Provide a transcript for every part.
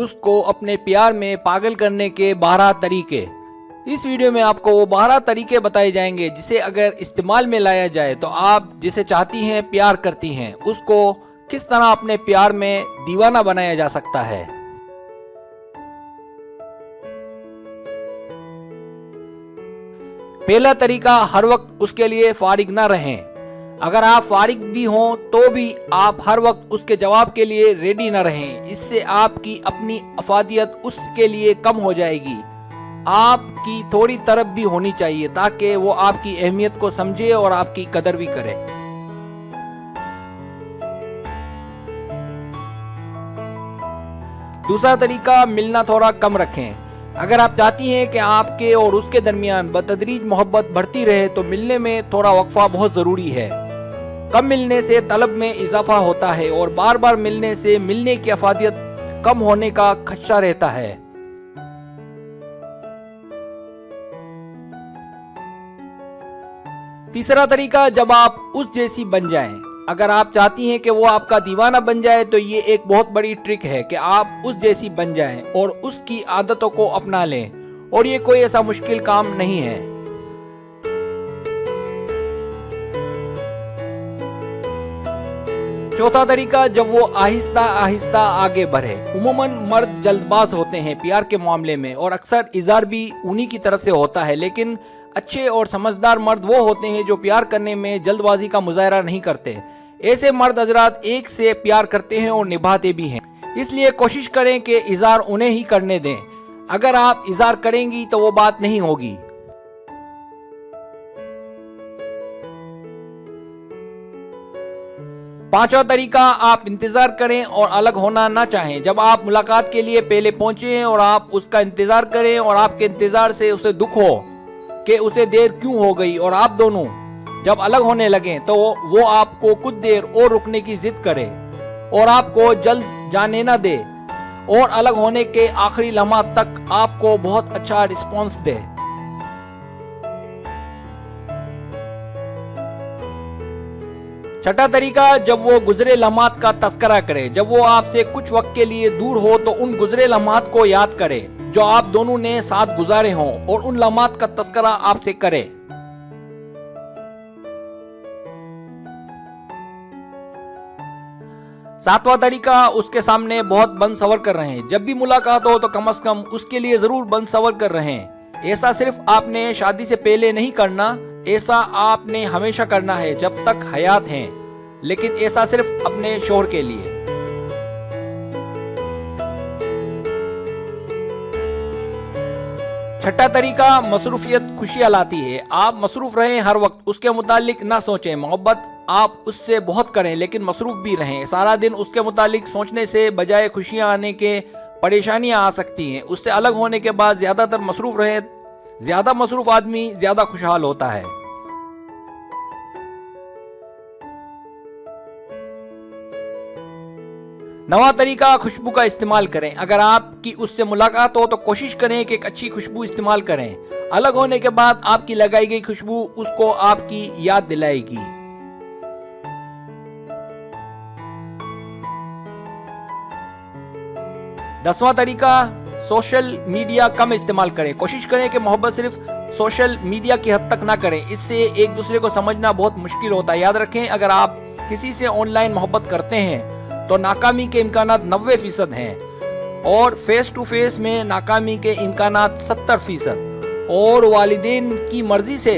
उसको अपने प्यार में पागल करने के 12 तरीके। इस वीडियो में आपको वो 12 तरीके बताए जाएंगे जिसे अगर इस्तेमाल में लाया जाए तो आप जिसे चाहती हैं, प्यार करती हैं, उसको किस तरह अपने प्यार में दीवाना बनाया जा सकता है। पहला तरीका, हर वक्त उसके लिए फारिग ना रहें। अगर आप फारिग भी हों तो भी आप हर वक्त उसके जवाब के लिए रेडी ना रहें। इससे आपकी अपनी अफादियत उसके लिए कम हो जाएगी। आपकी थोड़ी तरफ भी होनी चाहिए ताकि वो आपकी अहमियत को समझे और आपकी कदर भी करे। दूसरा तरीका, मिलना थोड़ा कम रखें। अगर आप चाहती हैं कि आपके और उसके दरमियान बतदरीज मोहब्बत बढ़ती रहे तो मिलने में थोड़ा वक्फा बहुत ज़रूरी है। कम मिलने से तलब में इजाफा होता है और बार बार मिलने से मिलने की अफादियत कम होने का खदशा रहता है। तीसरा तरीका, जब आप उस जैसी बन जाएं। अगर आप चाहती हैं कि वो आपका दीवाना बन जाए तो ये एक बहुत बड़ी ट्रिक है कि आप उस जैसी बन जाएं और उसकी आदतों को अपना लें, और ये कोई ऐसा मुश्किल काम नहीं है। चौथा तरीका, जब वो आहिस्ता आहिस्ता आगे बढ़े। उमूमन मर्द जल्दबाज होते हैं प्यार के मामले में और अक्सर इज़हार भी उन्हीं की तरफ से होता है, लेकिन अच्छे और समझदार मर्द वो होते हैं जो प्यार करने में जल्दबाजी का मुजाहरा नहीं करते। ऐसे मर्द हजरात एक से प्यार करते हैं और निभाते भी हैं, इसलिए कोशिश करें कि इज़हार उन्हें ही करने दें। अगर आप इज़हार करेंगी तो वो बात नहीं होगी। पांचवा तरीका, आप इंतजार करें और अलग होना ना चाहें। जब आप मुलाकात के लिए पहले पहुंचे और आप उसका इंतजार करें और आपके इंतजार से उसे दुख हो कि उसे देर क्यों हो गई, और आप दोनों जब अलग होने लगें तो वो आपको कुछ देर और रुकने की जिद करे और आपको जल्द जाने ना दे और अलग होने के आखिरी लम्हा तक आपको बहुत अच्छा रिस्पॉन्स दे। छठा तरीका, जब वो गुजरे लम्हात का तस्करा करे। जब वो आपसे कुछ वक्त के लिए दूर हो तो उन गुजरे लम्हात को याद करे जो आप दोनों ने साथ गुजारे हों और उन लम्हात का तस्करा आपसे करे। सातवां तरीका, उसके सामने बहुत बन सवर कर रहें। जब भी मुलाकात हो तो कम से कम उसके लिए जरूर बन सवर कर रहें। ऐसा सिर्फ आपने शादी से पहले नहीं करना, ऐसा आपने हमेशा करना है जब तक हयात हैं, लेकिन ऐसा सिर्फ अपने शोहर के लिए। छठा तरीका, मसरूफियत खुशियां लाती है। आप मसरूफ रहें, हर वक्त उसके मुतालिक ना सोचें। मोहब्बत आप उससे बहुत करें लेकिन मसरूफ भी रहें। सारा दिन उसके मुतालिक सोचने से बजाय खुशियां आने के परेशानियां आ सकती हैं। उससे अलग होने के बाद ज्यादातर मसरूफ रहें। ज्यादा मसरूफ आदमी ज्यादा खुशहाल होता है। नवा तरीका, खुशबू का इस्तेमाल करें। अगर आपकी उससे मुलाकात हो तो कोशिश करें कि एक अच्छी खुशबू इस्तेमाल करें। अलग होने के बाद आपकी लगाई गई खुशबू उसको आपकी याद दिलाएगी। दसवां तरीका, सोशल मीडिया कम इस्तेमाल करें। कोशिश करें कि मोहब्बत सिर्फ सोशल मीडिया की हद तक ना करें, इससे एक दूसरे को समझना बहुत मुश्किल होता है। याद रखें, अगर आप किसी से ऑनलाइन मोहब्बत करते हैं तो नाकामी के इम्कानात 90% हैं और फेस टू फेस में नाकामी के इम्कानात 70%, और वालिदैन की मर्जी से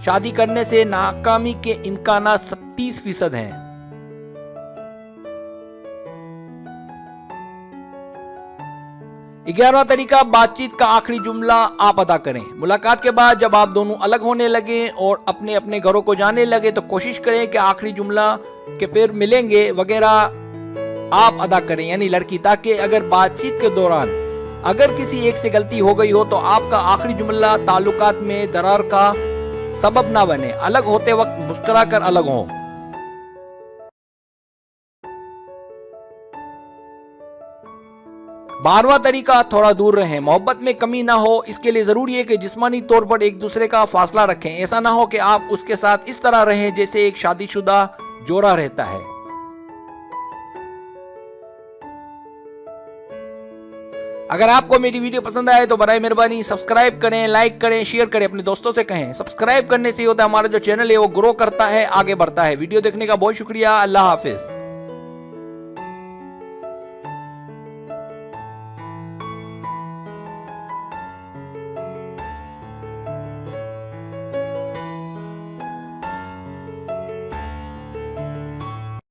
शादी करने से नाकामी के इम्कानात 37% हैं। 11वां तरीका, बातचीत का आखिरी जुमला आप अदा करें। मुलाकात के बाद जब आप दोनों अलग होने लगे और अपने अपने घरों को जाने लगे तो कोशिश करें कि आखिरी जुमला के फिर मिलेंगे वगैरह आप अदा करें, यानी लड़की, ताकि अगर बातचीत के दौरान अगर किसी एक से गलती हो गई हो तो आपका आखिरी जुमला ताल्लुकात में दरार का सबब ना बने। अलग होते वक्त मुस्कुरा कर अलग हो। 12वां तरीका, थोड़ा दूर रहें। मोहब्बत में कमी ना हो इसके लिए जरूरी है कि जिस्मानी तौर पर एक दूसरे का फासला रखें। ऐसा ना हो कि आप उसके साथ इस तरह रहें जैसे एक शादीशुदा जोड़ा रहता है। अगर आपको मेरी वीडियो पसंद आए तो बराए मेहरबानी सब्सक्राइब करें, लाइक करें, शेयर करें, अपने दोस्तों से कहें। सब्सक्राइब करने से होता है हमारा जो चैनल है वो ग्रो करता है, आगे बढ़ता है। वीडियो देखने का बहुत शुक्रिया। अल्लाह हाफिज।